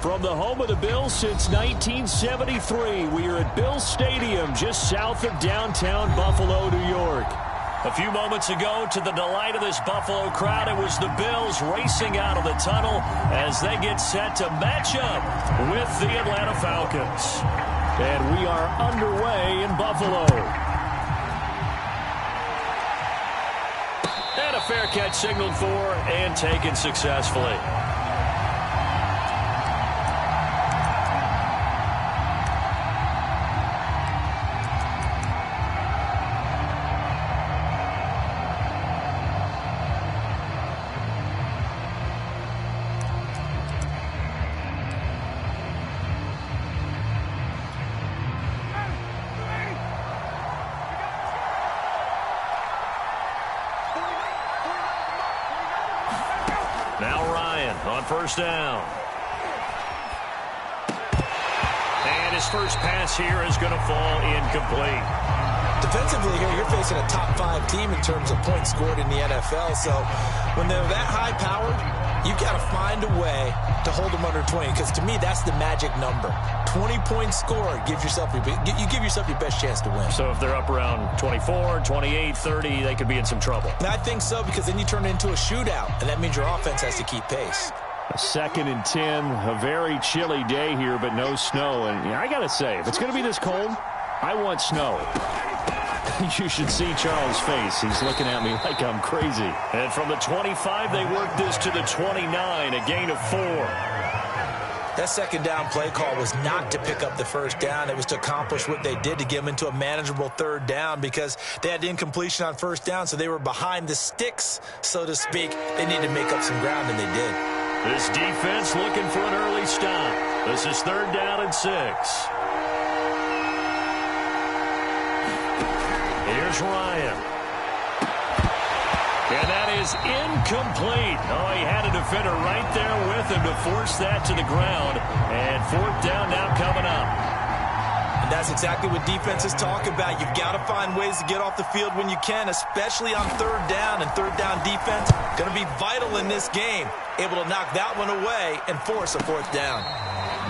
From the home of the Bills since 1973, we are at Bills Stadium just south of downtown Buffalo, New York. A few moments ago, to the delight of this Buffalo crowd, it was the Bills racing out of the tunnel as they get set to match up with the Atlanta Falcons. And we are underway in Buffalo. And a fair catch signaled for and taken successfully. First down. And his first pass here is going to fall incomplete. Defensively here, you're facing a top 5 team in terms of points scored in the NFL. So when they're that high-powered, you got to find a way to hold them under 20. Because to me, that's the magic number. 20 points scored gives yourself you give yourself your best chance to win. So if they're up around 24, 28, 30, they could be in some trouble. And I think so, because then you turn it into a shootout, and that means your offense has to keep pace. A 2nd and 10, a very chilly day here, but no snow. And I got to say, if it's going to be this cold, I want snow. You should see Charles' face. He's looking at me like I'm crazy. And from the 25, they work this to the 29, a gain of 4. That second down play call was not to pick up the first down. It was to accomplish what they did, to get them into a manageable 3rd down, because they had incompletion on first down, so they were behind the sticks, so to speak. They needed to make up some ground, and they did. This defense looking for an early stop. This is 3rd down and 6. Here's Ryan. And that is incomplete. Oh, he had a defender right there with him to force that to the ground. And 4th down now coming up. And that's exactly what defenses talk about. You've got to find ways to get off the field when you can, especially on 3rd down. And 3rd down defense going to be vital in this game. Able to knock that one away and force a 4th down.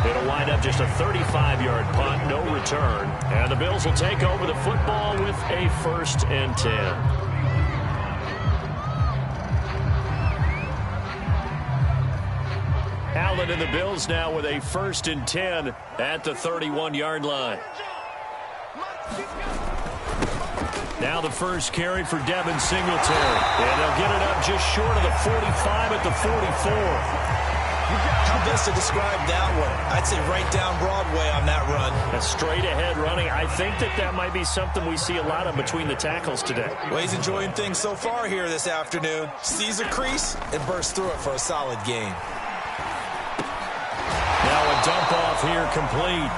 It'll wind up just a 35-yard punt, no return. And the Bills will take over the football with a 1st and 10. Allen and the Bills now with a 1st and 10 at the 31-yard line. Now the first carry for Devin Singletary. And they'll get it up just short of the 45 at the 44. How best to describe that one? I'd say right down Broadway on that run. A straight ahead running. I think that might be something we see a lot of between the tackles today. Well, he's enjoying things so far here this afternoon. Sees a crease and bursts through it for a solid gain. Now a dump off here complete.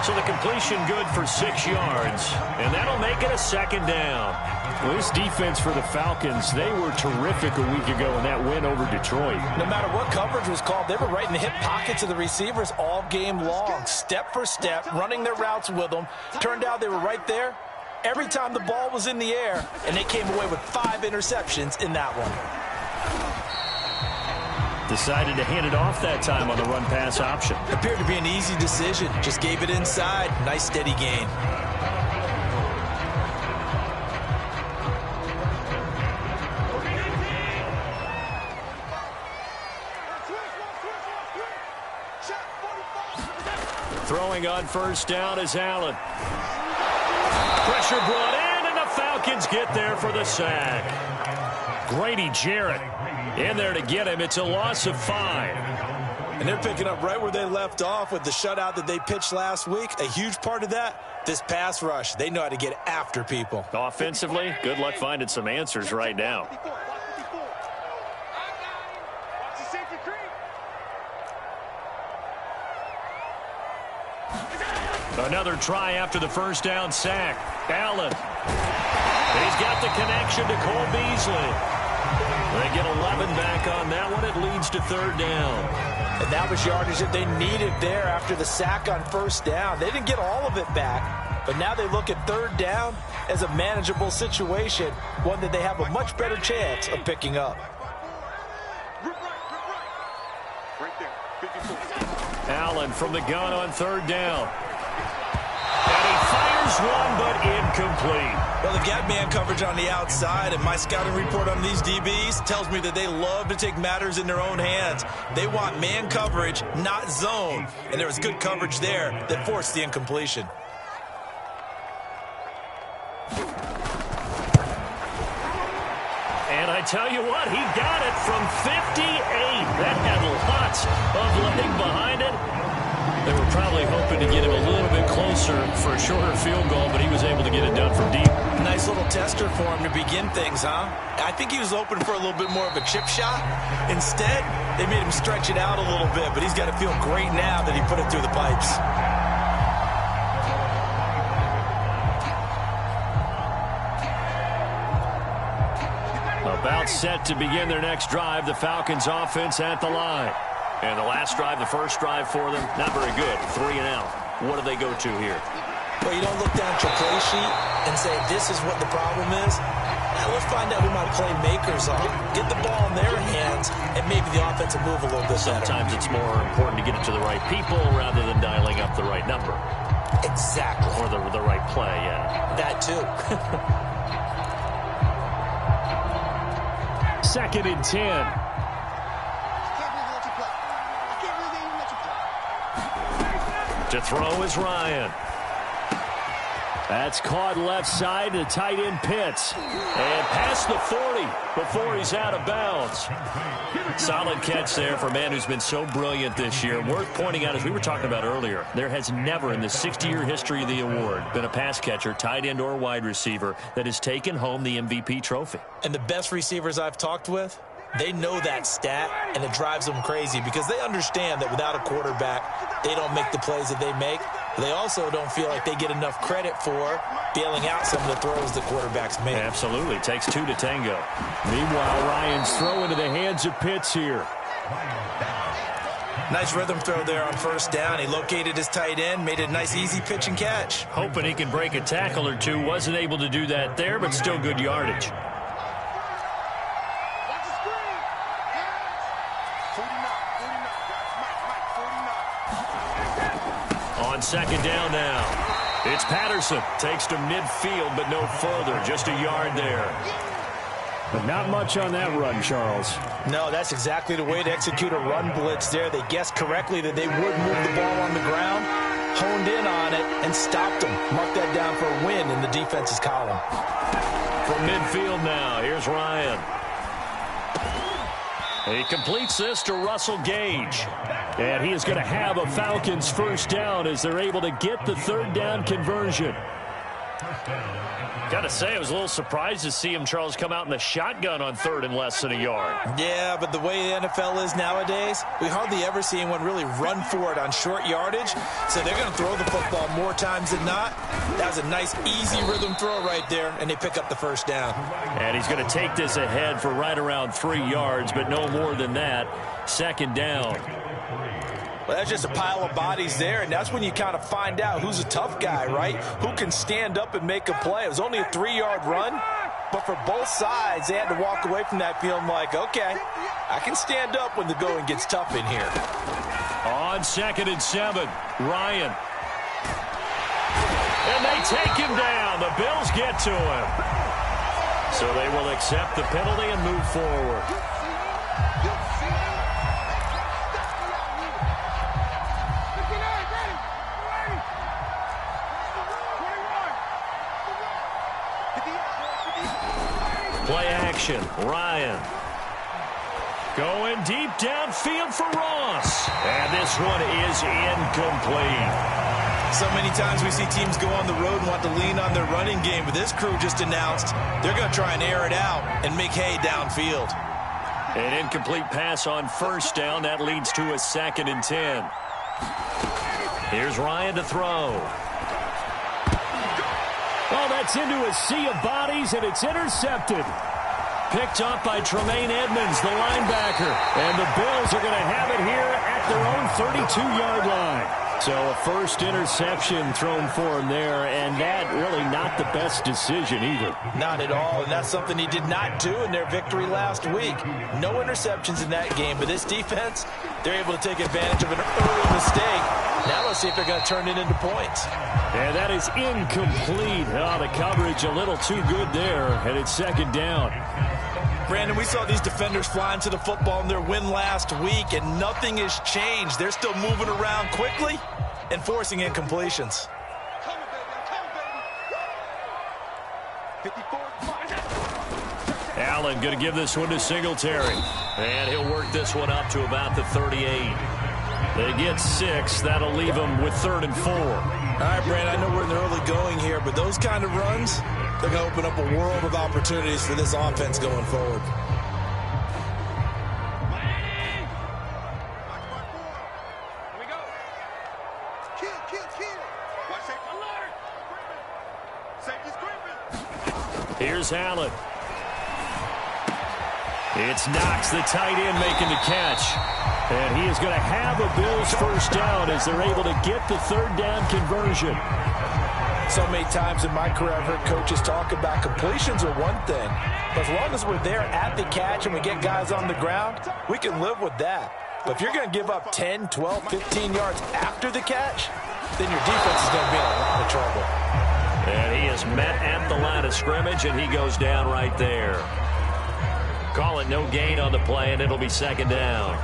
So the completion good for 6 yards. And that'll make it a 2nd down. Well, this defense for the Falcons, they were terrific a week ago in that win over Detroit. No matter what coverage was called, they were right in the hip pockets of the receivers all game long. Step for step, running their routes with them. Turned out they were right there every time the ball was in the air. And they came away with 5 interceptions in that one. Decided to hand it off that time on the run-pass option. Appeared to be an easy decision. Just gave it inside. Nice, steady gain. Throwing on 1st down is Allen. Pressure brought in, and the Falcons get there for the sack. Grady Jarrett in there to get him. It's a loss of 5. And they're picking up right where they left off with the shutout that they pitched last week. A huge part of that, this pass rush. They know how to get after people. Offensively, good luck finding some answers right now. Another try after the 1st down sack. Allen. He's got the connection to Cole Beasley. They get 11 back on that one. It leads to 3rd down. And that was yardage that they needed there after the sack on 1st down. They didn't get all of it back, but now they look at 3rd down as a manageable situation, one that they have a much better chance of picking up. Allen from the gun on third down. And he fires one, but incomplete. Well, they've got man coverage on the outside, and my scouting report on these DBs tells me that they love to take matters in their own hands. They want man coverage, not zone. And there was good coverage there that forced the incompletion. And I tell you what, he got it from 58. That had lots of leg behind it. They were probably hoping to get him a little bit closer for a shorter field goal, but he was able to get it done from deep. Nice little tester for him to begin things, huh? I think he was hoping for a little bit more of a chip shot. Instead, they made him stretch it out a little bit, but he's got to feel great now that he put it through the pipes. About set to begin their next drive, the Falcons offense at the line. And the last drive, the first drive for them, not very good. 3 and out. What do they go to here? Well, you don't look down at your play sheet and say, this is what the problem is. Now, let's find out who my playmakers are. Get the ball in their hands, and maybe the offense will move a little bit better. Sometimes it's more important to get it to the right people rather than dialing up the right number. Exactly. Or the right play, yeah. That, too. 2nd and 10. To throw is Ryan. That's caught left side to tight end Pitts. And past the 40 before he's out of bounds. Solid catch there for a man who's been so brilliant this year. Worth pointing out, as we were talking about earlier, there has never in the 60-year history of the award been a pass catcher, tight end or wide receiver, that has taken home the MVP trophy. And the best receivers I've talked with, they know that stat, and it drives them crazy because they understand that without a quarterback, they don't make the plays that they make. They also don't feel like they get enough credit for bailing out some of the throws the quarterbacks make. Absolutely. Takes 2 to tango. Meanwhile, Ryan's throw into the hands of Pitts here. Nice rhythm throw there on first down. He located his tight end, made a nice easy pitch and catch. Hoping he can break a tackle or two. Wasn't able to do that there, but still good yardage. On second down now. It's Patterson. Takes to midfield, but no further. Just a yard there. But not much on that run, Charles. No, that's exactly the way to execute a run blitz there. They guessed correctly that they would move the ball on the ground, honed in on it, and stopped them. Mark that down for a win in the defense's column. From midfield now, here's Ryan. He completes this to Russell Gage. And he is going to have a Falcons first down as they're able to get the third down conversion. Got to say, I was a little surprised to see him, Charles, come out in the shotgun on third and less than a yard. Yeah, but the way the NFL is nowadays, we hardly ever see anyone really run for it on short yardage. So they're going to throw the football more times than not. That was a nice, easy rhythm throw right there, and they pick up the first down. And he's going to take this ahead for right around 3 yards, but no more than that. Second down. Well, that's just a pile of bodies there, and that's when you kind of find out who's a tough guy, right? Who can stand up and make a play. It was only a 3-yard run, but for both sides, they had to walk away from that feeling like, okay, I can stand up when the going gets tough in here. On 2nd and 7, Ryan. And they take him down. The Bills get to him. So they will accept the penalty and move forward. Play action. Ryan. Going deep downfield for Ross. And this one is incomplete. So many times we see teams go on the road and want to lean on their running game, but this crew just announced they're going to try and air it out and make hay downfield. An incomplete pass on first down. That leads to a 2nd and 10. Here's Ryan to throw. Oh, that's into a sea of bodies, and it's intercepted. Picked up by Tremaine Edmonds, the linebacker. And the Bills are going to have it here at their own 32-yard line. So a first interception thrown for him there, and that really not the best decision either. Not at all, and that's something he did not do in their victory last week. No interceptions in that game, but this defense, they're able to take advantage of an early mistake. Now let's see if they're going to turn it into points. And that is incomplete. Oh, the coverage a little too good there, and it's second down. Brandon, we saw these defenders flying to the football in their win last week, and nothing has changed. They're still moving around quickly and forcing incompletions. Allen going to give this one to Singletary. And he'll work this one up to about the 38. They get 6. That'll leave them with 3rd and 4. All right, Brandon, I know we're in the early going here, but those kind of runs, they're going to open up a world of opportunities for this offense going forward. Here's Allen. It's Knox, the tight end, making the catch. And he is going to have a Bills first down as they're able to get the 3rd down conversion. So many times in my career I've heard coaches talk about completions are one thing, but as long as we're there at the catch and we get guys on the ground, we can live with that. But if you're going to give up 10, 12, 15 yards after the catch, then your defense is going to be in a lot of trouble. And he is met at the line of scrimmage, and he goes down right there. Call it no gain on the play, and it'll be second down.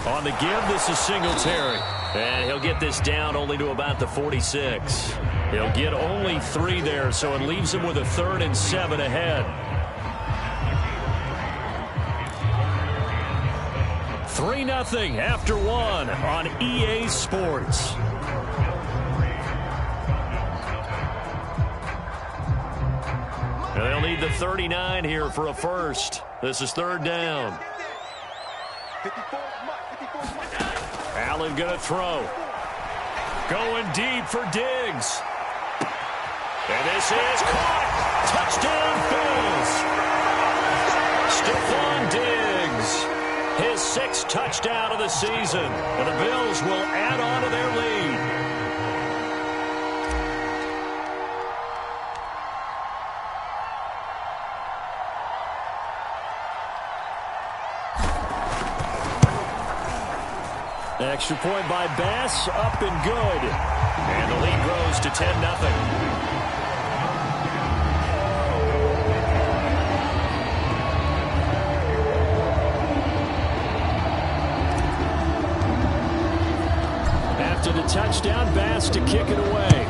On the give, this is Singletary. And he'll get this down only to about the 46. He'll get only 3 there, so it leaves him with a 3rd and 7 ahead. 3-0 after 1 on EA Sports. And they'll need the 39 here for a first. This is 3rd down. Allen going to throw. Going deep for Diggs. And this is caught. Touchdown, Bills. Stephon Diggs. His 6th touchdown of the season. And the Bills will add on to their lead. Extra point by Bass, up and good. And the lead grows to 10-0. After the touchdown, Bass to kick it away.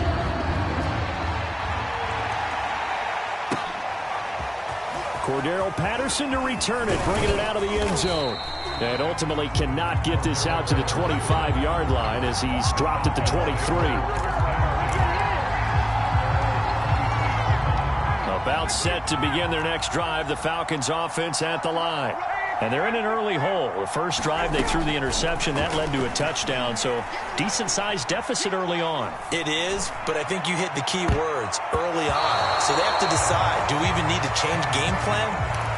Cordero Patterson to return it, bringing it out of the end zone. And ultimately cannot get this out to the 25-yard line as he's dropped at the 23. About set to begin their next drive, the Falcons offense at the line. And they're in an early hole. The first drive, they threw the interception. That led to a touchdown, so decent-sized deficit early on. It is, but I think you hit the key words, early on. So they have to decide, do we even need to change game plan?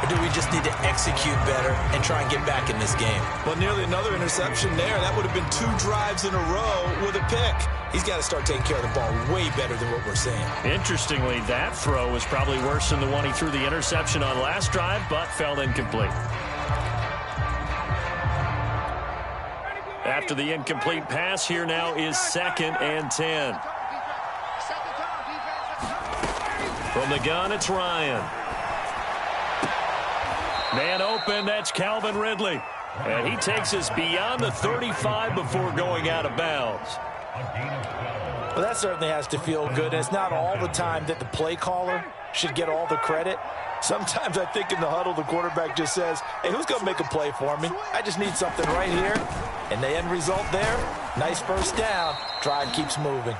Or do we just need to execute better and try and get back in this game? Well, nearly another interception there. That would have been 2 drives in a row with a pick. He's got to start taking care of the ball way better than what we're seeing. Interestingly, that throw was probably worse than the one he threw the interception on last drive, but fell incomplete. After the incomplete pass, here now is 2nd and 10. From the gun, it's Ryan. Man open, that's Calvin Ridley. And he takes us beyond the 35 before going out of bounds. Well, that certainly has to feel good. And it's not all the time that the play caller should get all the credit. Sometimes I think in the huddle, the quarterback just says, hey, who's going to make a play for me? I just need something right here. And the end result there, nice first down. Drive keeps moving.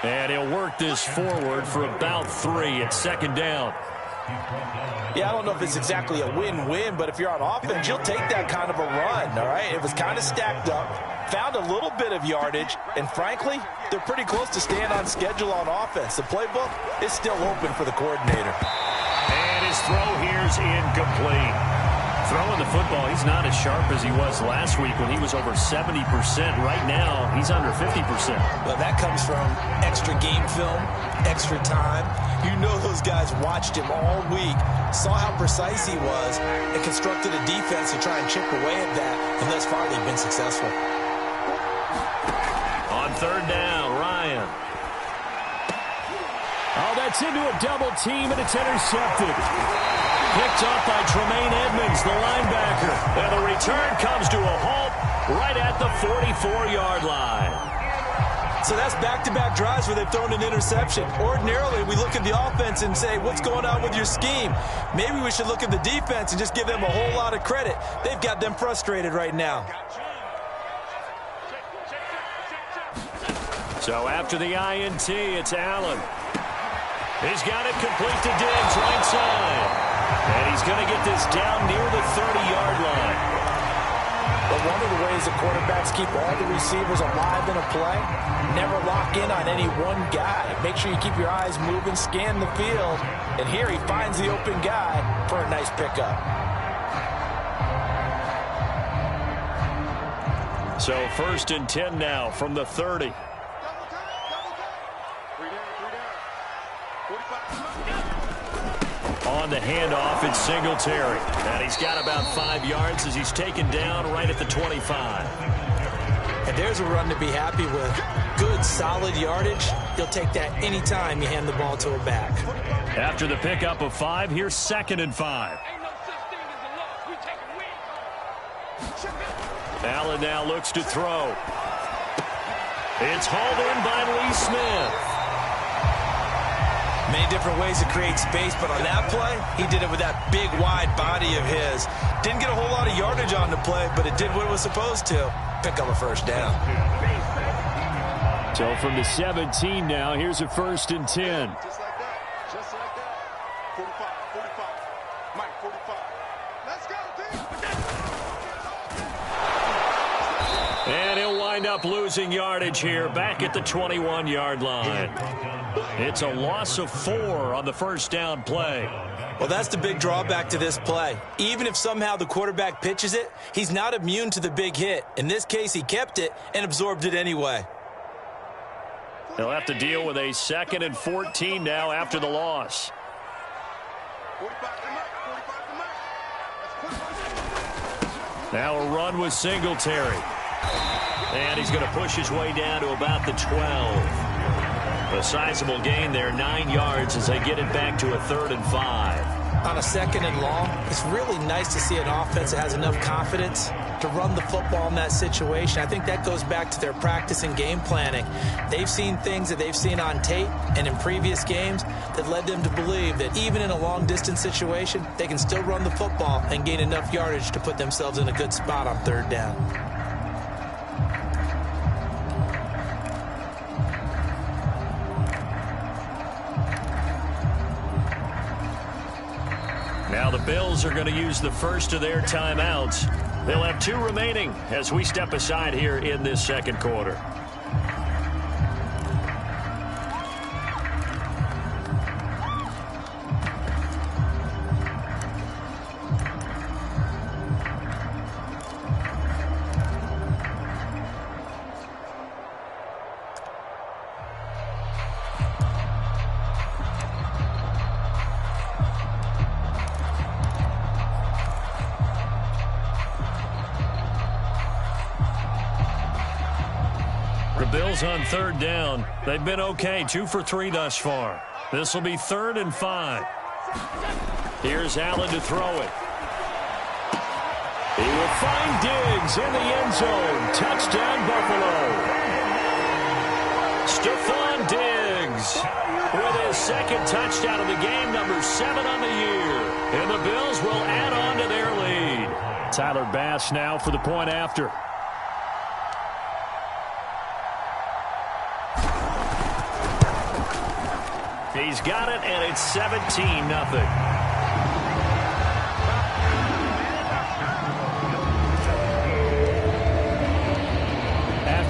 And he'll work this forward for about 3 at 2nd down. Yeah, I don't know if it's exactly a win-win, but if you're on offense, you'll take that kind of a run, all right? It was kind of stacked up, found a little bit of yardage, and frankly, they're pretty close to staying on schedule on offense. The playbook is still open for the coordinator. And his throw here's incomplete. Throwing the football, he's not as sharp as he was last week when he was over 70%. Right now, he's under 50%. Well, that comes from extra game film, extra time. You know those guys watched him all week, saw how precise he was, and constructed a defense to try and chip away at that, and thus far they've been successful. On third down, Ryan. Oh, that's into a double team, and it's intercepted. Picked up by Tremaine Edmonds, the linebacker. And the return comes to a halt right at the 44-yard line. So that's back-to-back drives where they've thrown an interception. Ordinarily, we look at the offense and say, what's going on with your scheme? Maybe we should look at the defense and just give them a whole lot of credit. They've got them frustrated right now. So after the INT, it's Allen. He's got it complete to Diggs, right side. And he's going to get this down near the 30-yard line. But one of the ways the quarterbacks keep all the receivers alive in a play, never lock in on any one guy. Make sure you keep your eyes moving, scan the field. And here he finds the open guy for a nice pickup. So 1st and 10 now from the 30. On the handoff, it's Singletary. And he's got about 5 yards as he's taken down right at the 25. And there's a run to be happy with. Good, solid yardage. He'll take that anytime you hand the ball to a back. After the pickup of 5, here's 2nd and 5. Allen now looks to throw. It's hauled in by Lee Smith. Many different ways to create space, but on that play, he did it with that big, wide body of his. Didn't get a whole lot of yardage on the play, but it did what it was supposed to. Pick up a first down. So from the 17 now, here's a 1st and 10. Just like that. Just like that. 45. Mike, 45. Let's go, team. And he'll wind up losing yardage here back at the 21-yard line. It's a loss of 4 on the first down play. Well, that's the big drawback to this play. Even if somehow the quarterback pitches it, he's not immune to the big hit. In this case, he kept it and absorbed it anyway. They'll have to deal with a 2nd and 14 now after the loss. 45 to Mike. Now a run with Singletary. And he's going to push his way down to about the 12. A sizable gain there, 9 yards as they get it back to a 3rd and 5. On a 2nd and long, it's really nice to see an offense that has enough confidence to run the football in that situation. I think that goes back to their practice and game planning. They've seen things that they've seen on tape and in previous games that led them to believe that even in a long-distance situation, they can still run the football and gain enough yardage to put themselves in a good spot on 3rd down. Now the Bills are going to use the first of their timeouts. They'll have 2 remaining as we step aside here in this 2nd quarter. Bills on 3rd down. They've been okay, 2 for 3 thus far. This will be 3rd and 5. Here's Allen to throw it. He will find Diggs in the end zone. Touchdown, Buffalo. Stephon Diggs with his 2nd touchdown of the game, number 7 on the year. And the Bills will add on to their lead. Tyler Bass now for the point after. He's got it, and it's 17-0.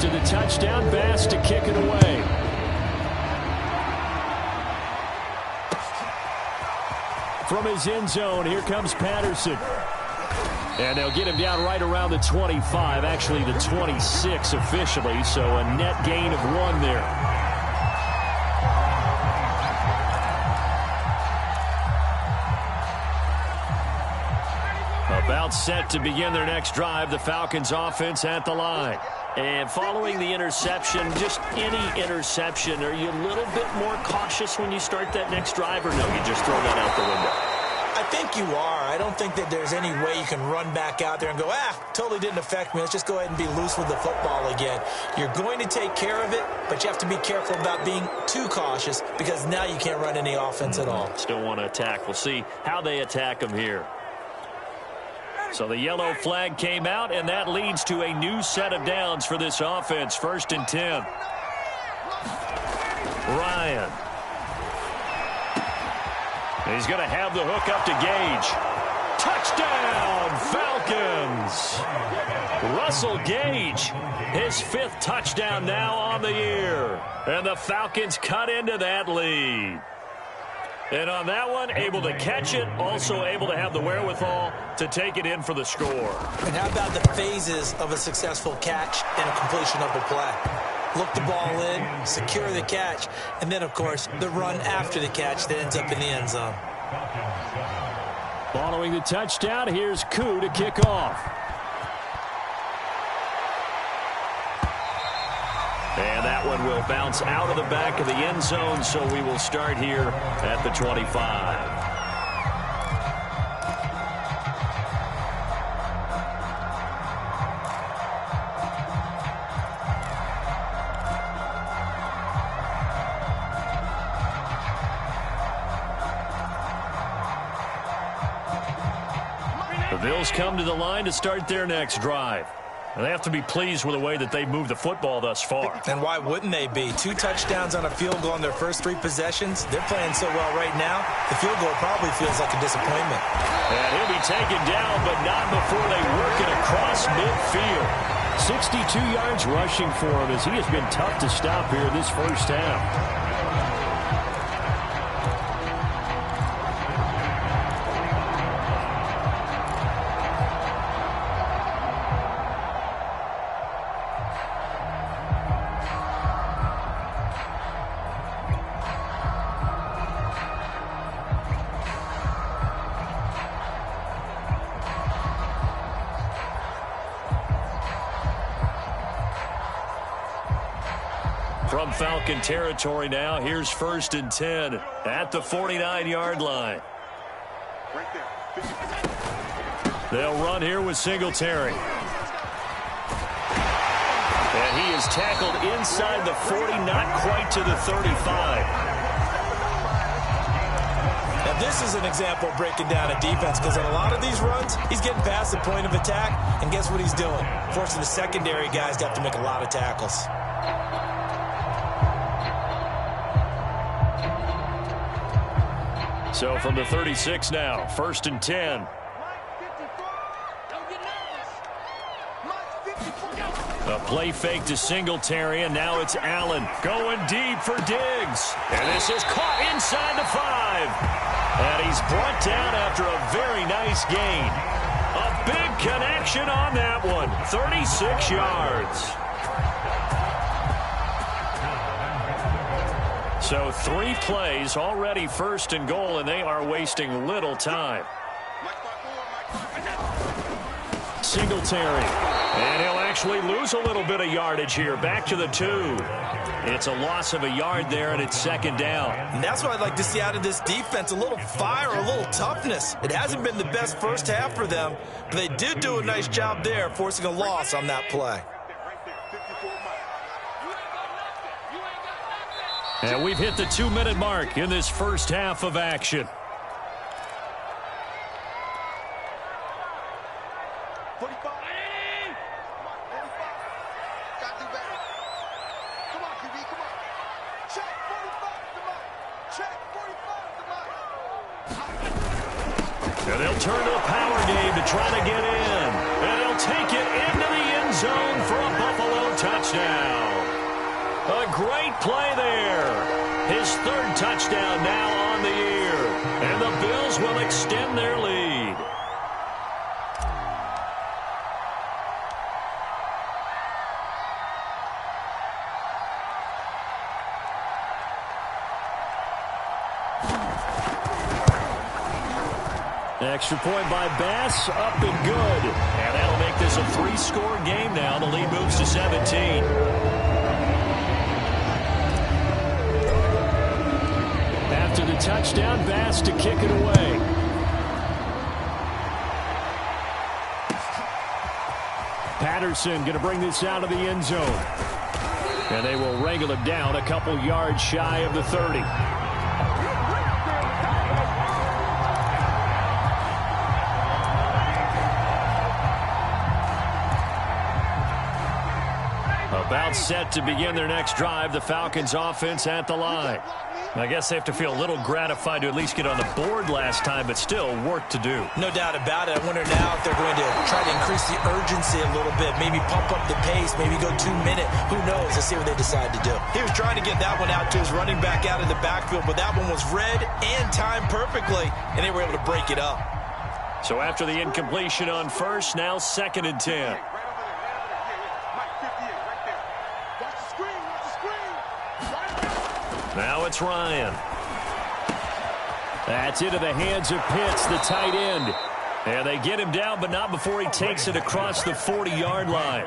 to the touchdown. Bass to kick it away. From his end zone, here comes Patterson. And they'll get him down right around the 25, actually the 26 officially, so a net gain of 1 there. About set to begin their next drive, the Falcons offense at the line. And following the interception, just any interception, are you a little bit more cautious when you start that next drive, or no, you just throw that out the window? I think you are. I don't think that there's any way you can run back out there and go, totally didn't affect me. Let's just go ahead and be loose with the football again. You're going to take care of it, but you have to be careful about being too cautious because now you can't run any offense at all. Still want to attack. We'll see how they attack them here. So the yellow flag came out, and that leads to a new set of downs for this offense. 1st and 10. Ryan. He's going to have the hook up to Gage. Touchdown, Falcons! Russell Gage, his 5th touchdown now on the year. And the Falcons cut into that lead. And on that one, able to catch it, also able to have the wherewithal to take it in for the score. And how about the phases of a successful catch and a completion of the play? Look the ball in, secure the catch, and then, of course, the run after the catch that ends up in the end zone. Following the touchdown, here's Koo to kick off. And that one will bounce out of the back of the end zone, so we will start here at the 25. The Bills come to the line to start their next drive. And they have to be pleased with the way that they've moved the football thus far. And why wouldn't they be? 2 touchdowns on a field goal in their first 3 possessions. They're playing so well right now, the field goal probably feels like a disappointment. And he'll be taken down, but not before they work it across midfield. 62 yards rushing for him as he has been tough to stop here this first half. From Falcon territory now, here's 1st and 10 at the 49-yard line. They'll run here with Singletary. And he is tackled inside the 40, not quite to the 35. Now this is an example of breaking down a defense because on a lot of these runs, he's getting past the point of attack, and guess what he's doing? Forcing the secondary guys to have to make a lot of tackles. So from the 36 now, 1st and 10. A play fake to Singletary, and now it's Allen going deep for Diggs. And this is caught inside the 5. And he's brought down after a very nice gain. A big connection on that one, 36 yards. So 3 plays, already 1st and goal, and they are wasting little time. Singletary. And he'll actually lose a little bit of yardage here. Back to the 2. It's a loss of a yard there, and it's 2nd down. And that's what I'd like to see out of this defense, a little fire, a little toughness. It hasn't been the best first half for them, but they did do a nice job there, forcing a loss on that play. And we've hit the 2-minute mark in this first half of action. And they'll turn to the power game to try to get in. And they'll take it into the end zone for a Buffalo touchdown. touchdown. A great play there. His third touchdown now on the year. And the Bills will extend their lead. Extra point by Bass, up and good. And that'll make this a 3-score game now. The lead moves to 17. After the touchdown, Bass to kick it away. Patterson going to bring this out of the end zone. And they will wrangle it down a couple yards shy of the 30. About set to begin their next drive, the Falcons offense at the line. I guess they have to feel a little gratified to at least get on the board last time, but still work to do. No doubt about it. I wonder now if they're going to try to increase the urgency a little bit, maybe pump up the pace, maybe go 2-minute. Who knows? Let's see what they decide to do. He was trying to get that one out to his running back out of the backfield, but that one was read and timed perfectly, and they were able to break it up. So after the incompletion on first, now 2nd and 10. Now it's Ryan. That's into the hands of Pitts, the tight end. And they get him down, but not before he takes it across the 40-yard line.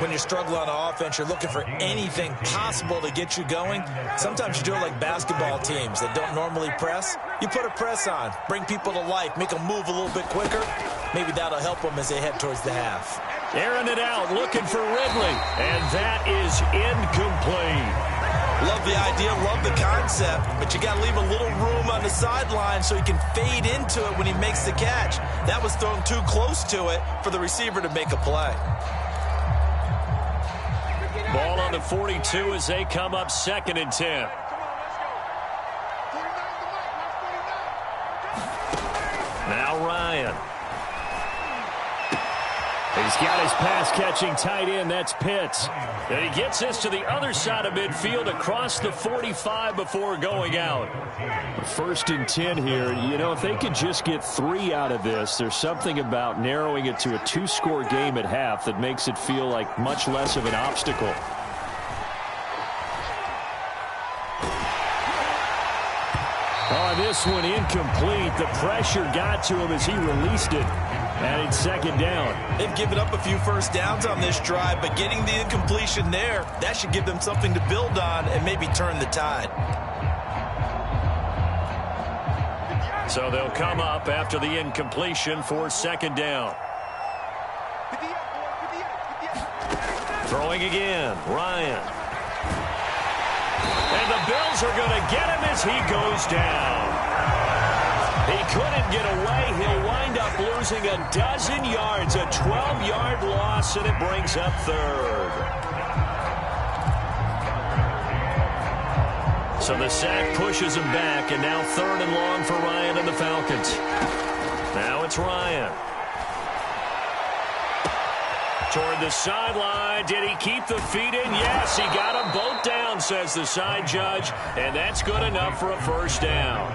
When you struggle on offense, you're looking for anything possible to get you going. Sometimes you do it like basketball teams that don't normally press. You put a press on, bring people to life, make them move a little bit quicker. Maybe that'll help them as they head towards the half. Airing it out, looking for Ridley. And that is incomplete. Love the idea, love the concept, but you got to leave a little room on the sideline so he can fade into it when he makes the catch. That was thrown too close to it for the receiver to make a play. Ball on the 42 as they come up 2nd and 10. Now Ryan. He's got his pass-catching tight end. That's Pitts. And he gets this to the other side of midfield across the 45 before going out. 1st and 10 here. You know, if they could just get 3 out of this, there's something about narrowing it to a 2-score game at half that makes it feel like much less of an obstacle. Oh, this one incomplete. The pressure got to him as he released it. And it's 2nd down. They've given up a few first downs on this drive, but getting the incompletion there, that should give them something to build on and maybe turn the tide. So they'll come up after the incompletion for 2nd down. Throwing again, Ryan. And the Bills are going to get him as he goes down. He couldn't get away. He'll wind up losing a dozen yards, a 12-yard loss, and it brings up 3rd. So the sack pushes him back, and now 3rd and long for Ryan and the Falcons. Now it's Ryan. Toward the sideline. Did he keep the feet in? Yes, he got them both down, says the side judge, and that's good enough for a 1st down.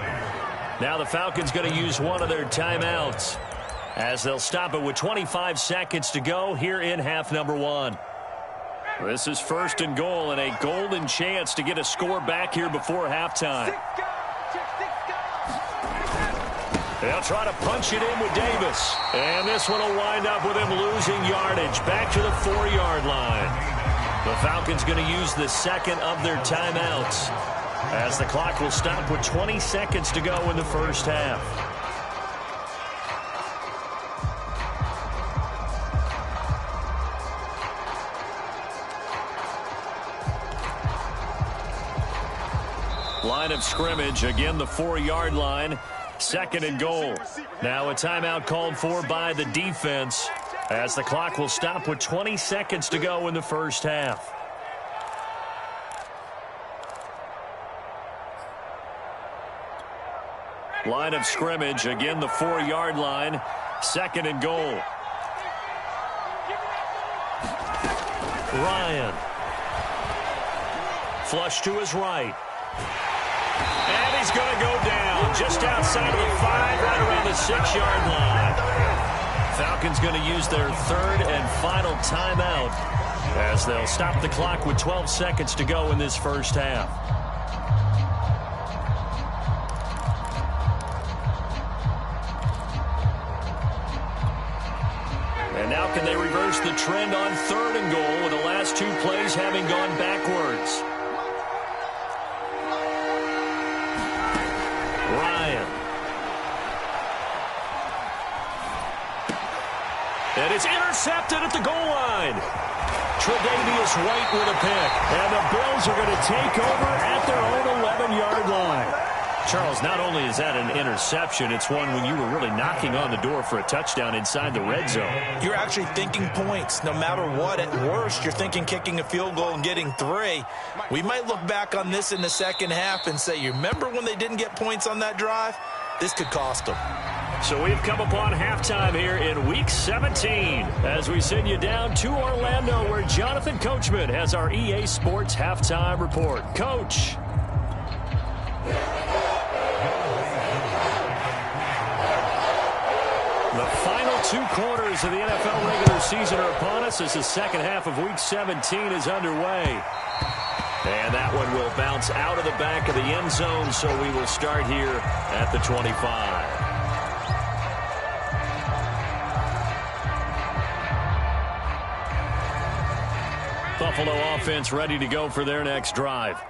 Now the Falcons going to use one of their timeouts as they'll stop it with 25 seconds to go here in half number 1. This is 1st and goal and a golden chance to get a score back here before halftime. They'll try to punch it in with Davis. And this one will wind up with him losing yardage back to the 4-yard line. The Falcons going to use the 2nd of their timeouts, as the clock will stop with 20 seconds to go in the 1st half. Line of scrimmage, again the 4-yard line, 2nd and goal. Now a timeout called for by the defense, as the clock will stop with 20 seconds to go in the 1st half. Line of scrimmage, again the 4-yard line, 2nd and goal. Ryan. Flush to his right. And he's going to go down just outside of the 5, right around the 6-yard line. Falcons going to use their third and final timeout as they'll stop the clock with 12 seconds to go in this first half. And now can they reverse the trend on 3rd and goal with the last 2 plays having gone backwards? Ryan. And it's intercepted at the goal line. Tre'Davious White with a pick. And the Bills are going to take over at their own 11-yard line. Charles, not only is that an interception, it's one when you were really knocking on the door for a touchdown inside the red zone. You're actually thinking points. No matter what, at worst, you're thinking kicking a field goal and getting 3. We might look back on this in the second half and say, you remember when they didn't get points on that drive? This could cost them. So we've come upon halftime here in Week 17 as we send you down to Orlando where Jonathan Coachman has our EA Sports Halftime Report. Coach. The final 2 quarters of the NFL regular season are upon us as the second half of Week 17 is underway. And that one will bounce out of the back of the end zone, so we will start here at the 25. Buffalo offense ready to go for their next drive.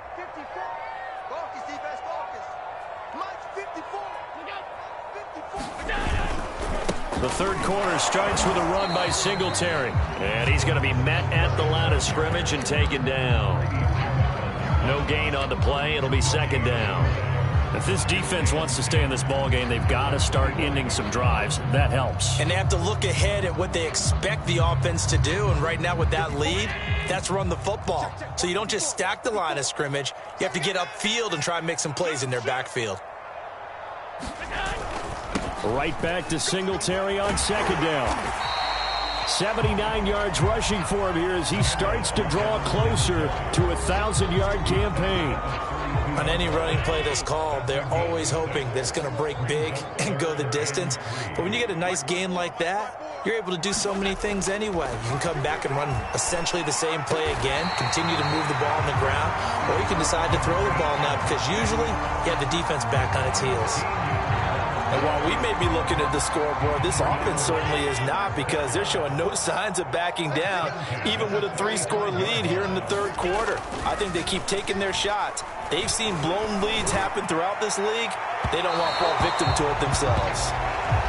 The third quarter starts with a run by Singletary. And he's going to be met at the line of scrimmage and taken down. No gain on the play. It'll be second down. If this defense wants to stay in this ballgame, they've got to start ending some drives. That helps. And they have to look ahead at what they expect the offense to do. And right now with that lead, that's run the football. So you don't just stack the line of scrimmage. You have to get upfield and try and make some plays in their backfield. Right back to Singletary on second down. 79 yards rushing for him here as he starts to draw closer to a 1,000-yard campaign. On any running play that's called, they're always hoping that it's going to break big and go the distance. But when you get a nice gain like that, you're able to do so many things anyway. You can come back and run essentially the same play again, continue to move the ball on the ground, or you can decide to throw the ball now because usually you have the defense back on its heels. And while we may be looking at the scoreboard, this offense certainly is not because they're showing no signs of backing down, even with a 3-score lead here in the third quarter. I think they keep taking their shots. They've seen blown leads happen throughout this league. They don't want to fall victim to it themselves.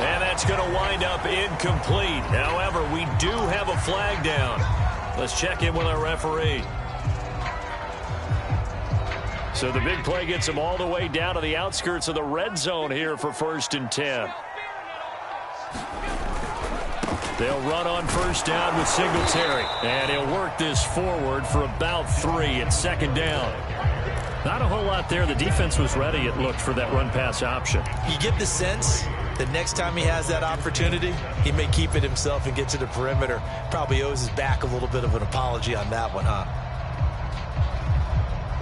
And that's going to wind up incomplete. However, we do have a flag down. Let's check in with our referee. So the big play gets them all the way down to the outskirts of the red zone here for 1st and 10. They'll run on first down with Singletary. And he'll work this forward for about 3 at second down. Not a whole lot there. The defense was ready, it looked, for that run-pass option. You get the sense that next time he has that opportunity, he may keep it himself and get to the perimeter. Probably owes his back a little bit of an apology on that one, huh?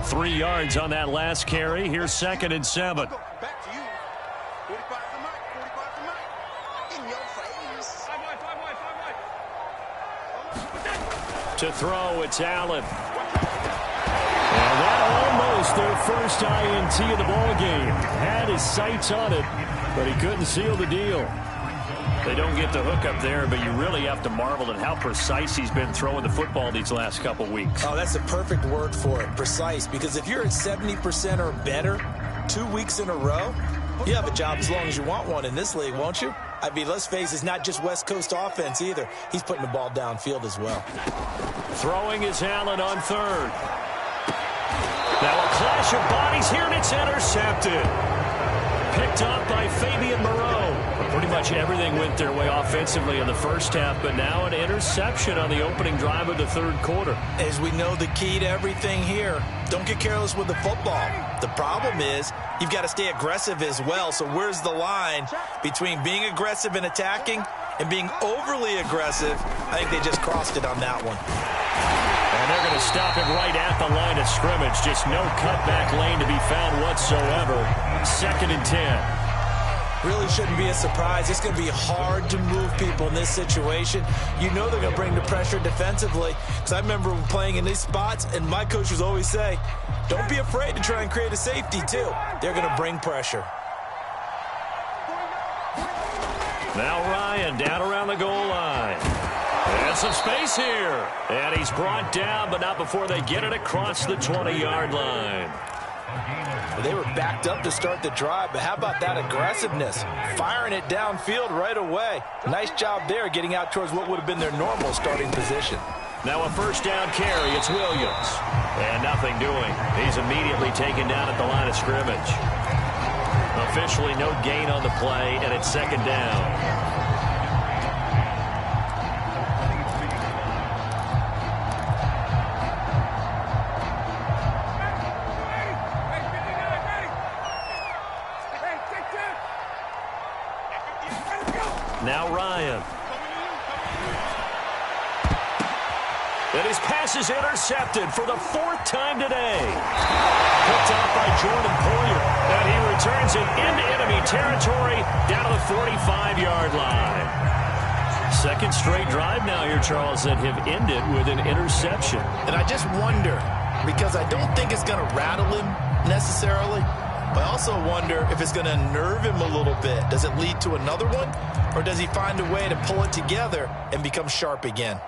3 yards on that last carry. Here's 2nd and 7. Back to you. 45 to Mike. 45 to Mike. In your face. To throw, it's Allen. And that almost their first INT of the ballgame. Had his sights on it, but he couldn't seal the deal. They don't get the hook up there, but you really have to marvel at how precise he's been throwing the football these last couple weeks. Oh, that's a perfect word for it, precise, because if you're at 70% or better 2 weeks in a row, you have a job as long as you want one in this league, won't you? I mean, let's face it, it's not just West Coast offense either. He's putting the ball downfield as well. Throwing is Allen on 3rd. Now a clash of bodies here, and it's intercepted. Picked up by Fabian Moreau. Pretty much everything went their way offensively in the first half, but now an interception on the opening drive of the third quarter. As we know, the key to everything here, don't get careless with the football. The problem is you've got to stay aggressive as well. So where's the line between being aggressive and attacking and being overly aggressive? I think they just crossed it on that one. They're going to stop him right at the line of scrimmage. Just no cutback lane to be found whatsoever. 2nd and 10. Really shouldn't be a surprise. It's going to be hard to move people in this situation. You know they're going to bring the pressure defensively. Because I remember playing in these spots, and my coaches always say, don't be afraid to try and create a safety, too. They're going to bring pressure. Now Ryan down around the goal line. And some space here. And he's brought down, but not before they get it across the 20-yard line. They were backed up to start the drive, but how about that aggressiveness? Firing it downfield right away. Nice job there getting out towards what would have been their normal starting position. Now a 1st down carry. It's Williams. And nothing doing. He's immediately taken down at the line of scrimmage. Officially no gain on the play, and it's 2nd down. Now Ryan. And his pass is intercepted for the 4th time today. Picked off by Jordan Poyer. And he returns it into enemy territory down to the 45-yard line. 2nd straight drive now here, Charles, that have ended with an interception. And I just wonder, because I don't think it's going to rattle him necessarily, but I also wonder if it's going to nerve him a little bit. Does it lead to another one? Or does he find a way to pull it together and become sharp again?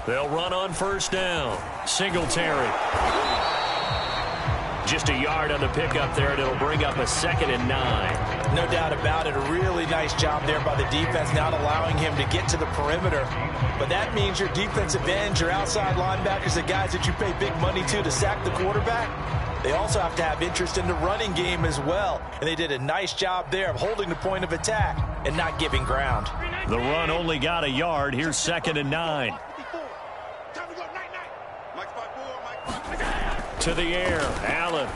They'll run on 1st down. Singletary. Just a yard on the pickup there, and it'll bring up a 2nd and 9. No doubt about it. A really nice job there by the defense, not allowing him to get to the perimeter. But that means your defensive ends, your outside linebackers, the guys that you pay big money to sack the quarterback, they also have to have interest in the running game as well. And they did a nice job there of holding the point of attack and not giving ground. The run only got a yard. Here's 2nd and 9. To the air, Allen.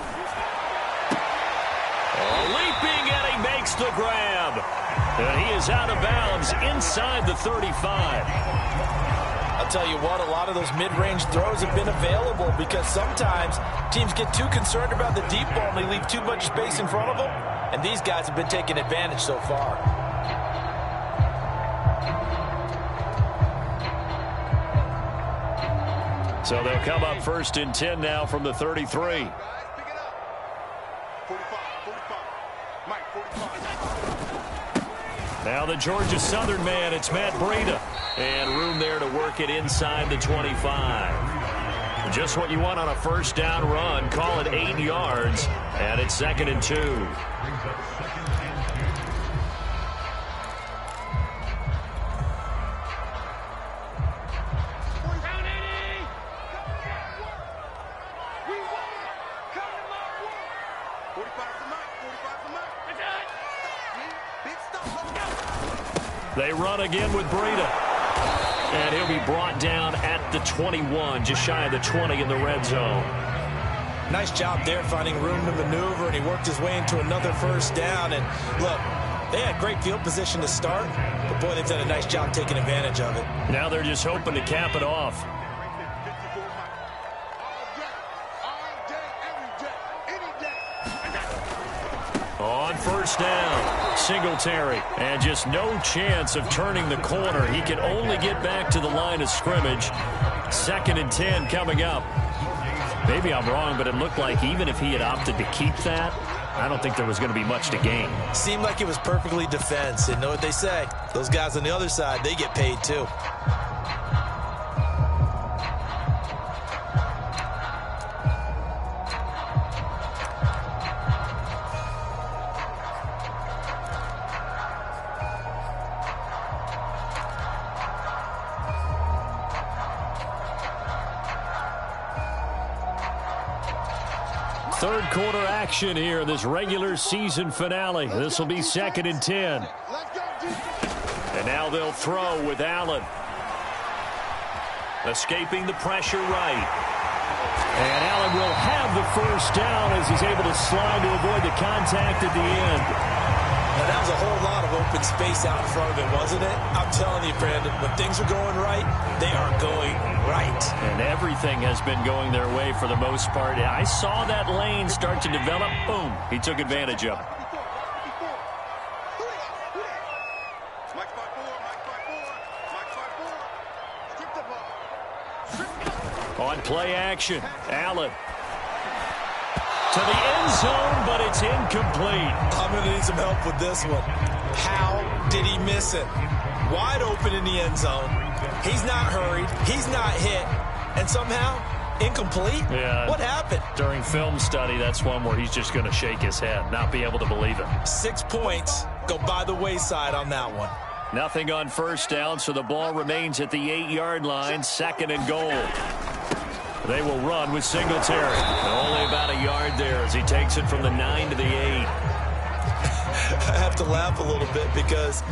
Leaping, and he makes the grab. And he is out of bounds inside the 35. I'll tell you what, a lot of those mid-range throws have been available because sometimes teams get too concerned about the deep ball and they leave too much space in front of them. And these guys have been taking advantage so far. So they'll come up 1st and 10 now from the 33. Now the Georgia Southern man, it's Matt Breida. And room there to work it inside the 25. Just what you want on a 1st down run. Call it 8 yards. And it's 2nd and 2. They run again with Breida. And he'll be brought down at the 21, just shy of the 20 in the red zone. Nice job there finding room to maneuver, and he worked his way into another 1st down. And look, they had great field position to start, but boy, they've done a nice job taking advantage of it. Now they're just hoping to cap it off. On 1st down, Singletary, and just no chance of turning the corner. He can only get back to the line of scrimmage. 2nd and 10 coming up. Maybe I'm wrong, but it looked like even if he had opted to keep that, I don't think there was going to be much to gain. Seemed like it was perfectly defense. And know what they say? Those guys on the other side, they get paid too. Third quarter action here in this regular season finale. This will be 2nd and 10. And now they'll throw with Allen. Escaping the pressure right. And Allen will have the first down as he's able to slide to avoid the contact at the end. Now, that was a whole lot of open space out in front of him, wasn't it? I'm telling you, Brandon, when things are going right, they are going right. And everything has been going their way for the most part. I saw that lane start to develop. Boom. He took advantage of it. On play action, Allen. To the end zone, but it's incomplete. I'm going to need some help with this one. How did he miss it? Wide open in the end zone. He's not hurried. He's not hit. And somehow, incomplete? Yeah. What happened? During film study, that's one where he's just going to shake his head, not be able to believe it. 6 points go by the wayside on that one. Nothing on first down, so the ball remains at the 8-yard line, 2nd and goal. They will run with Singletary. Only about a yard there as he takes it from the 9 to the 8. I have to laugh a little bit because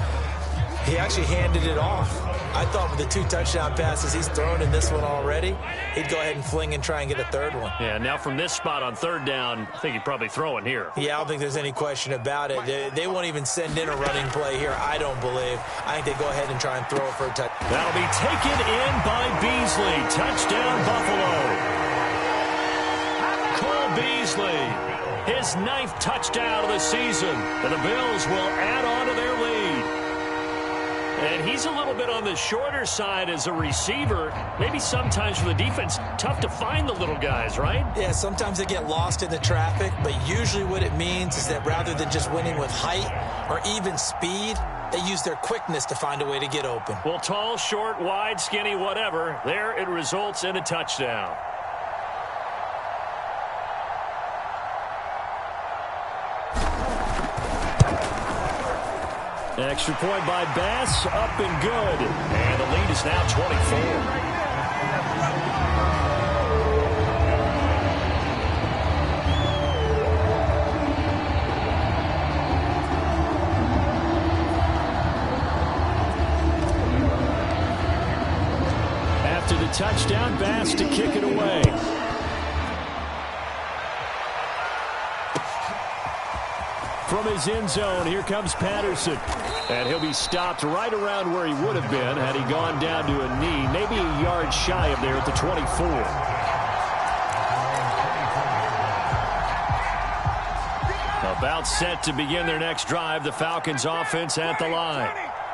he actually handed it off. I thought with the 2 touchdown passes he's thrown in this one already, he'd go ahead and fling and try and get a third one. Yeah, now from this spot on 3rd down, I think he'd probably throw it here. Yeah, I don't think there's any question about it. They won't even send in a running play here, I don't believe. I think they go ahead and try and throw it for a touchdown. That'll be taken in by Beasley. Touchdown, Buffalo. Cole Beasley, his 9th touchdown of the season. And the Bills will add on to their lead. And he's a little bit on the shorter side as a receiver. Maybe sometimes for the defense, tough to find the little guys, right? Yeah, sometimes they get lost in the traffic, but usually what it means is that rather than just winning with height or even speed, they use their quickness to find a way to get open. Well, tall, short, wide, skinny, whatever, there it results in a touchdown. Extra point by Bass, up and good. And the lead is now 24. After the touchdown, Bass to kick it away. From his end zone, here comes Patterson. And he'll be stopped right around where he would have been had he gone down to a knee, maybe a yard shy of there at the 24. About set to begin their next drive, the Falcons offense at the line.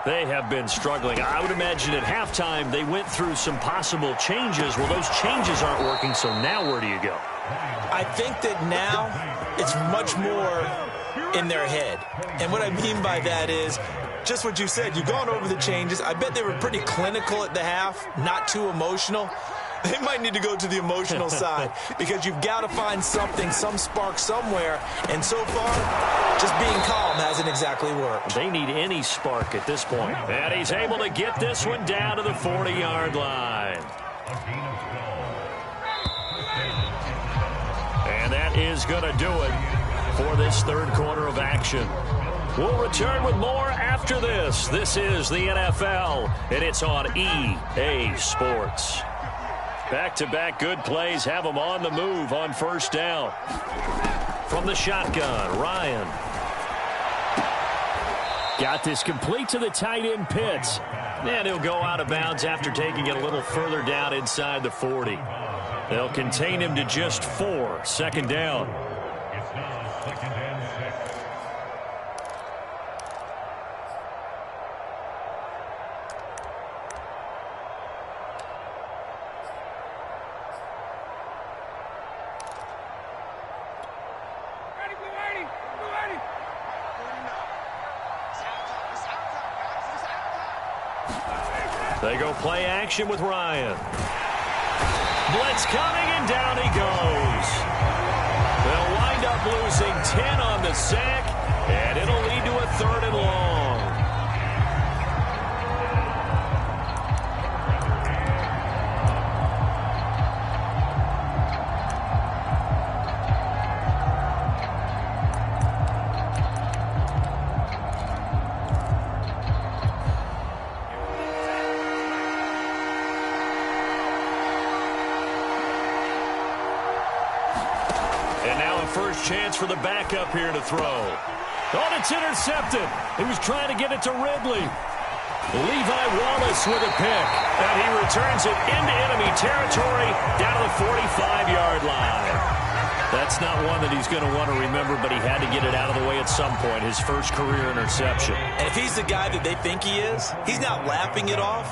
They have been struggling. I would imagine at halftime they went through some possible changes. Well, those changes aren't working, so now where do you go? I think that now it's much more in their head. And what I mean by that is just what you said. You've gone over the changes. I bet they were pretty clinical at the half, not too emotional. They might need to go to the emotional side because you've got to find something, some spark somewhere. And so far, just being calm hasn't exactly worked. They need any spark at this point. And he's able to get this one down to the 40-yard line. And that is going to do it for this third quarter of action. We'll return with more after this. This is the NFL, and it's on EA Sports. Back-to-back good plays have them on the move on first down. From the shotgun, Ryan. Got this complete to the tight end, Pitts. And he'll go out of bounds after taking it a little further down inside the 40. They'll contain him to just 4. Second down. They go play action with Ryan. Blitz coming, and down he goes. They'll wind up losing 10 on the sack, and it'll lead to a 3rd and long. first chance for the backup here to throw. Oh, and it's intercepted. He was trying to get it to Ridley. Levi Wallace with a pick. And he returns it into enemy territory down to the 45-yard line. That's not one that he's going to want to remember, but he had to get it out of the way at some point, his first career interception. And if he's the guy that they think he is, he's not laughing it off,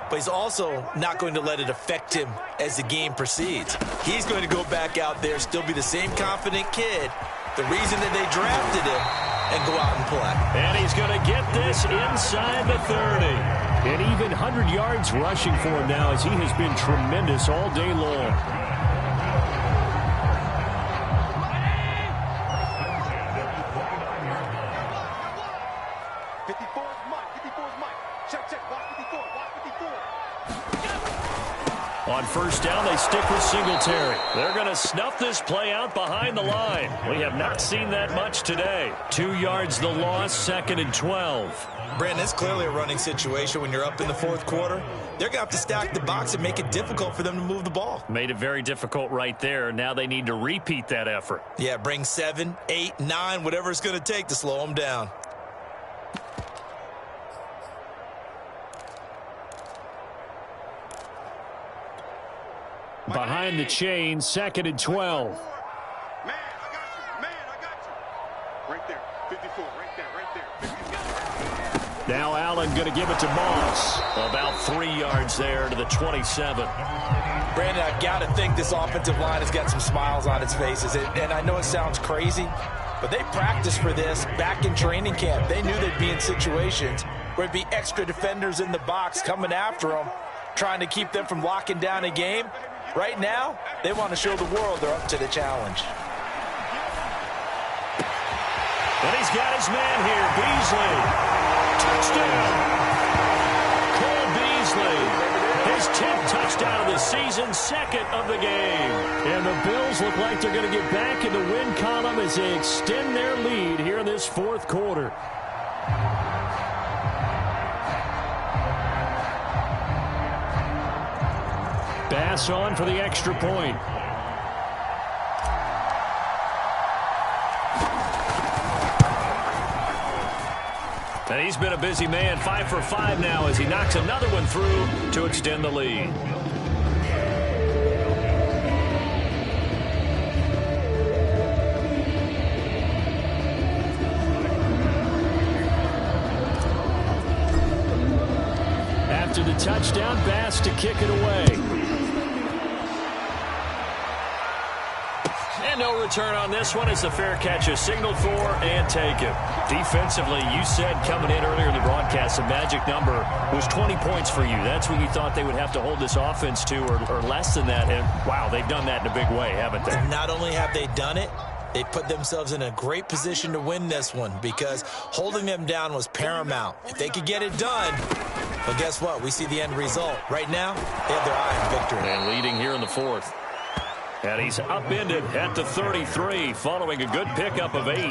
but he's also not going to let it affect him as the game proceeds. He's going to go back out there, still be the same confident kid, the reason that they drafted him, and go out and play. And he's going to get this inside the 30. And even 100 yards rushing for him now, as he has been tremendous all day long. On first down, they stick with Singletary. They're going to snuff this play out behind the line. We have not seen that much today. 2 yards the loss, 2nd and 12. Brandon, it's clearly a running situation when you're up in the fourth quarter. They're going to have to stack the box and make it difficult for them to move the ball. Made it very difficult right there. Now they need to repeat that effort. Yeah, bring 7, 8, 9, whatever it's going to take to slow them down. Behind the chain, 2nd and 12. Man, I got you. Man, I got you. Right there. 54. Right there. 54. Now Allen going to give it to Moss. About 3 yards there to the 27. Brandon, I've got to think this offensive line has got some smiles on its faces. And I know it sounds crazy, but they practiced for this back in training camp. They knew they'd be in situations where it'd be extra defenders in the box coming after them, trying to keep them from locking down a game. Right now, they want to show the world they're up to the challenge. And he's got his man here, Beasley. Touchdown! Cole Beasley, his 10th touchdown of the season, 2nd of the game. And the Bills look like they're going to get back in the win column as they extend their lead here in this fourth quarter. Bass on for the extra point. And he's been a busy man, 5 for 5 now as he knocks another one through to extend the lead. After the touchdown, Bass to kick it away. And no return on this one. It's a fair catch, a signaled for and taken. Defensively, you said coming in earlier in the broadcast, the magic number was 20 points for you. That's what you thought they would have to hold this offense to, or less than that. And, wow, they've done that in a big way, haven't they? And not only have they done it, they put themselves in a great position to win this one because holding them down was paramount. If they could get it done, well, guess what? We see the end result. Right now, they have their eye on victory. And leading here in the fourth. And he's upended at the 33 following a good pickup of 8.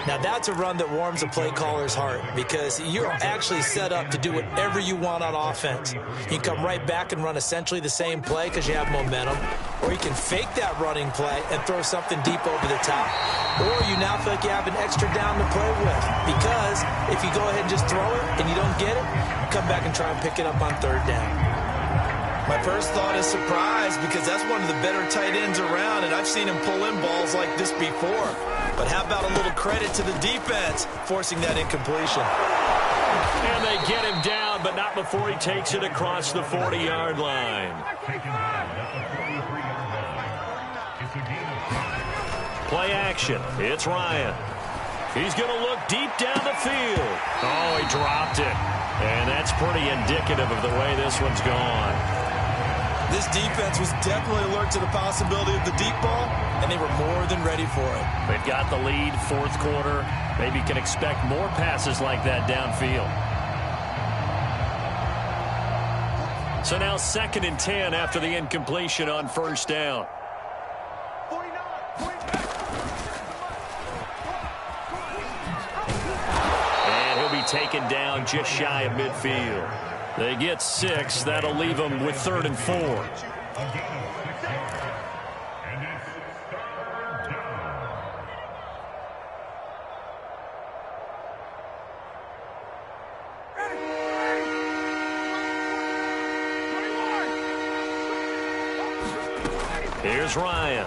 Now, that's a run that warms a play caller's heart because you're actually set up to do whatever you want on offense. You can come right back and run essentially the same play because you have momentum, or you can fake that running play and throw something deep over the top, or you now feel like you have an extra down to play with because if you go ahead and just throw it and you don't get it, come back and try and pick it up on 3rd down. My first thought is surprise because that's one of the better tight ends around, and I've seen him pull in balls like this before. But how about a little credit to the defense forcing that incompletion? And they get him down, but not before he takes it across the 40-yard line. Play action. It's Ryan. He's going to look deep down the field. Oh, he dropped it. And that's pretty indicative of the way this one's gone. This defense was definitely alert to the possibility of the deep ball, and they were more than ready for it. They've got the lead, fourth quarter. Maybe can expect more passes like that downfield. So now 2nd and 10 after the incompletion on first down. And he'll be taken down just shy of midfield. They get 6. That'll leave them with 3rd and 4. Here's Ryan.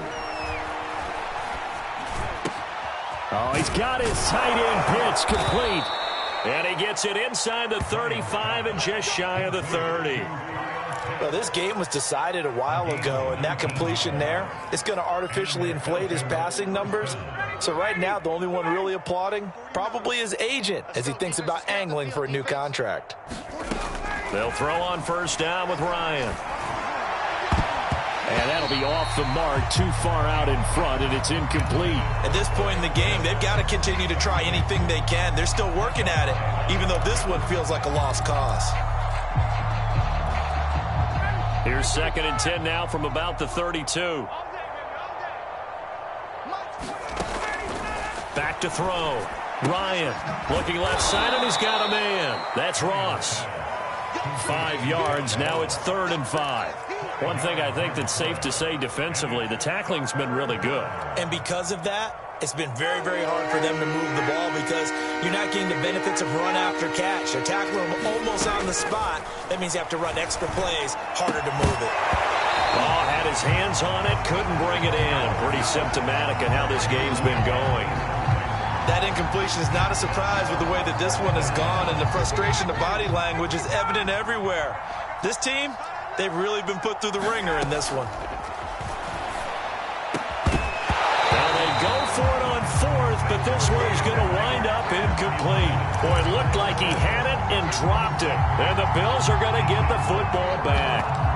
Oh, he's got his tight end pitch complete. And he gets it inside the 35 and just shy of the 30. Well, this game was decided a while ago, and that completion there, it's going to artificially inflate his passing numbers. So right now, the only one really applauding probably his agent as he thinks about angling for a new contract. They'll throw on first down with Ryan. And that'll be off the mark, too far out in front, and it's incomplete. At this point in the game, they've got to continue to try anything they can. They're still working at it, even though this one feels like a lost cause. Here's 2nd and 10 now from about the 32. Back to throw. Ryan looking left side, and he's got a man. That's Ross. 5 yards. Now it's 3rd and 5. One thing I think that's safe to say defensively, the tackling's been really good. And because of that, it's been very, very hard for them to move the ball because you're not getting the benefits of run after catch. They're tackling them almost on the spot. That means you have to run extra plays, harder to move it. Ball had his hands on it, couldn't bring it in. Pretty symptomatic of how this game's been going. That incompletion is not a surprise with the way that this one has gone, and the frustration, the body language is evident everywhere. This team, they've really been put through the ringer in this one. Well, they go for it on 4th, but this one is going to wind up incomplete. Boy, it looked like he had it and dropped it. And the Bills are going to get the football back.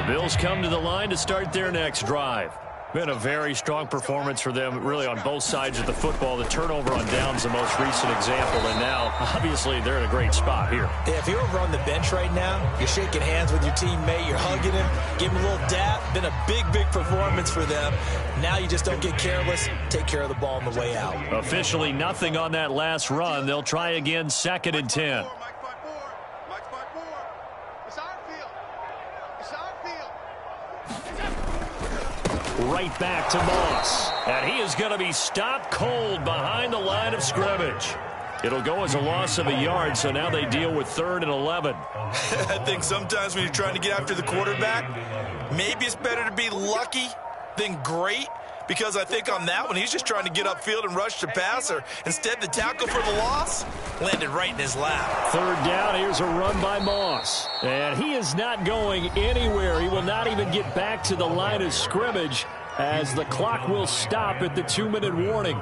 Bills come to the line to start their next drive. Been a very strong performance for them, really, on both sides of the football. The turnover on downs, the most recent example, and now, obviously, they're in a great spot here. Yeah, if you're over on the bench right now, you're shaking hands with your teammate, you're hugging him, give him a little dap. Been a big, big performance for them. Now you just don't get careless. Take care of the ball on the way out. Officially nothing on that last run. They'll try again, 2nd and 10. Right back to Moss. And he is going to be stopped cold behind the line of scrimmage. It'll go as a loss of a yard, so now they deal with 3rd and 11. I think sometimes when you're trying to get after the quarterback, maybe it's better to be lucky than great, because I think on that one, he's just trying to get upfield and rush the passer. Instead, the tackle for the loss landed right in his lap. 3rd down, here's a run by Moss. And he is not going anywhere. He will not even get back to the line of scrimmage as the clock will stop at the 2-minute warning.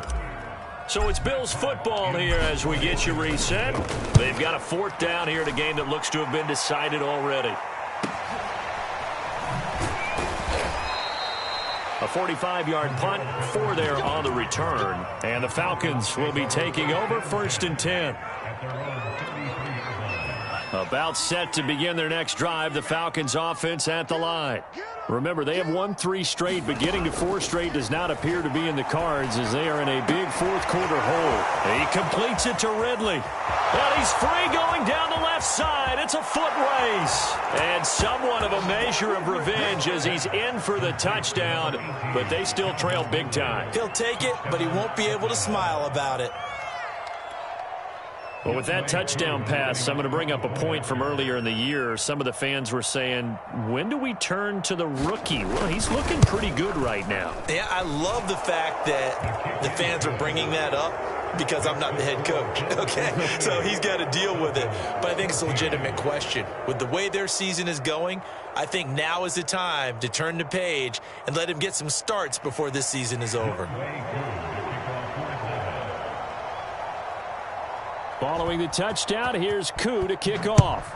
So it's Bills football here as we get you reset. They've got a 4th down here in a game that looks to have been decided already. A 45-yard punt for there on the return. And the Falcons will be taking over 1st and 10. About set to begin their next drive, the Falcons offense at the line. Remember, they have won 3 straight, but getting to 4 straight does not appear to be in the cards as they are in a big 4th quarter hole. He completes it to Ridley. And he's free going down the left side. It's a foot race. And somewhat of a measure of revenge as he's in for the touchdown, but they still trail big time. He'll take it, but he won't be able to smile about it. Well, with that touchdown pass, I'm going to bring up a point from earlier in the year. Some of the fans were saying, when do we turn to the rookie? Well, he's looking pretty good right now. Yeah, I love the fact that the fans are bringing that up because I'm not the head coach, okay? So he's got to deal with it. But I think it's a legitimate question. With the way their season is going, I think now is the time to turn the page and let him get some starts before this season is over. Following the touchdown, here's Koo to kick off.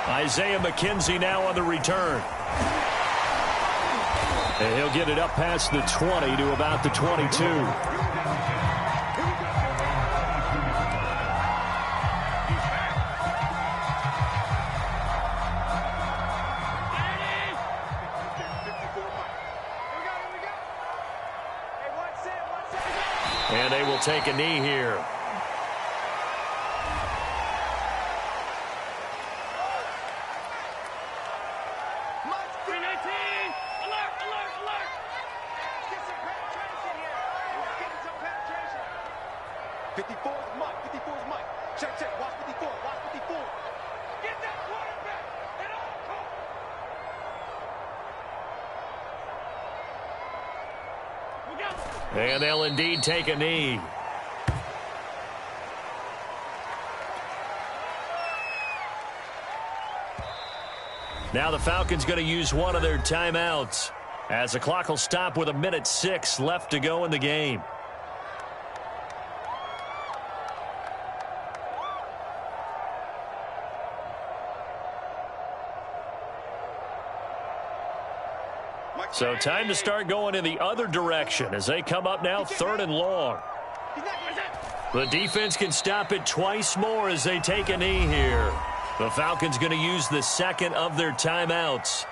Isaiah McKenzie now on the return. And he'll get it up past the 20 to about the 22. And they will take a knee here. 54 is Mike. 54 is Mike. Check, check. Watch 54. Watch 54. Get that quarterback at all costs. And they'll indeed take a knee. Now the Falcons going to use one of their timeouts, as the clock will stop with 1:06 left to go in the game. So time to start going in the other direction as they come up now 3rd and long. The defense can stop it twice more as they take a knee here. The Falcons going to use the second of their timeouts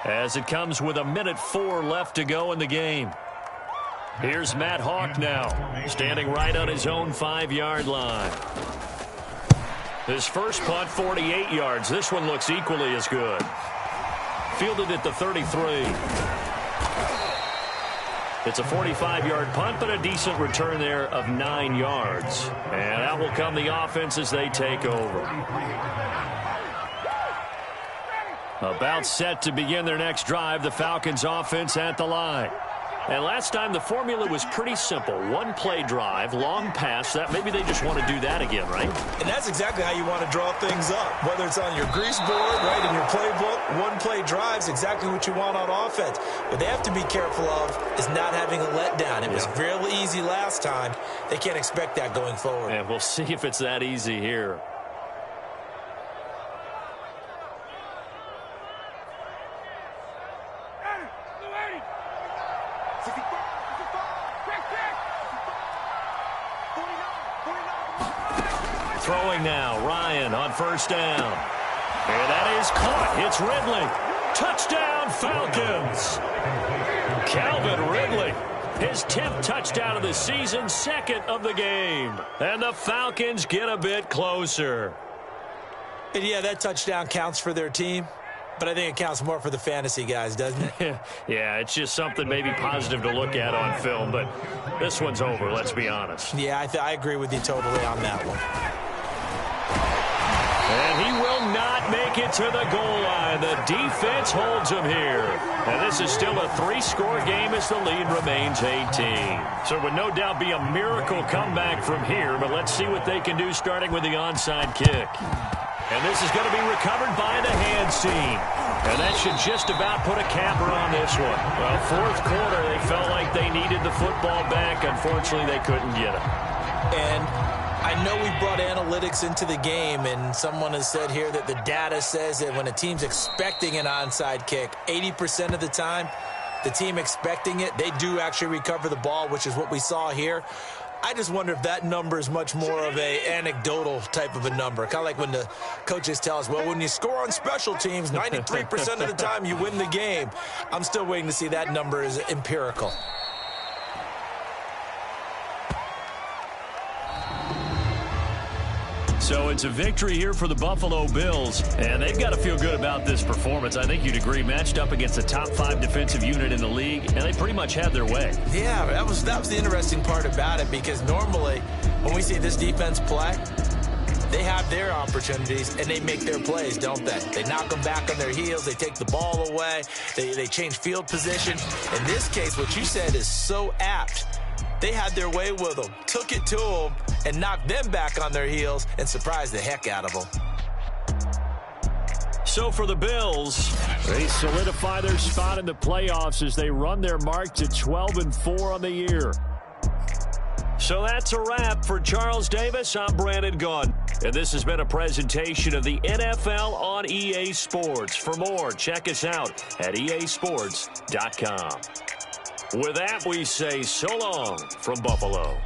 as it comes with 1:04 left to go in the game. Here's Matt Hawk now, standing right on his own 5-yard line. His first punt, 48 yards. This one looks equally as good. Fielded at the 33. It's a 45-yard punt, but a decent return there of 9 yards. And that will come the offense as they take over. About set to begin their next drive, the Falcons offense at the line. And last time the formula was pretty simple. One play drive, long pass. That maybe they just want to do that again, right? And that's exactly how you want to draw things up. Whether it's on your grease board, right, in your playbook, one play drive is exactly what you want on offense. What they have to be careful of is not having a letdown. It was real easy last time. They can't expect that going forward. And we'll see if it's that easy here. Throwing now, Ryan on first down. And that is caught. It's Ridley. Touchdown, Falcons. Calvin Ridley, his 10th touchdown of the season, second of the game. And the Falcons get a bit closer. And yeah, that touchdown counts for their team, but I think it counts more for the fantasy guys, doesn't it? Yeah, it's just something maybe positive to look at on film, but this one's over, let's be honest. Yeah, I agree with you totally on that one. And he will not make it to the goal line. The defense holds him here. And this is still a 3-score game as the lead remains 18. So it would no doubt be a miracle comeback from here, but let's see what they can do starting with the onside kick. And this is going to be recovered by the hands team. And that should just about put a capper on this one. Well, 4th quarter, they felt like they needed the football back. Unfortunately, they couldn't get it. And I know we brought analytics into the game, and someone has said here that the data says that when a team's expecting an onside kick, 80% of the time, the team expecting it, they do actually recover the ball, which is what we saw here. I just wonder if that number is much more of a anecdotal type of a number. Kind of like when the coaches tell us, well, when you score on special teams, 93% of the time you win the game. I'm still waiting to see that number is empirical. So it's a victory here for the Buffalo Bills, and they've got to feel good about this performance. I think you'd agree, matched up against the top 5 defensive unit in the league, and they pretty much had their way. Yeah, that was the interesting part about it, because normally when we see this defense play, they have their opportunities and they make their plays, don't they? They knock them back on their heels, they take the ball away, they change field position. In this case, what you said is so apt. They had their way with them, took it to them, and knocked them back on their heels and surprised the heck out of them. So for the Bills, they solidify their spot in the playoffs as they run their mark to 12-4 on the year. So that's a wrap for Charles Davis. I'm Brandon Gunn, and this has been a presentation of the NFL on EA Sports. For more, check us out at easports.com. With that, we say so long from Buffalo.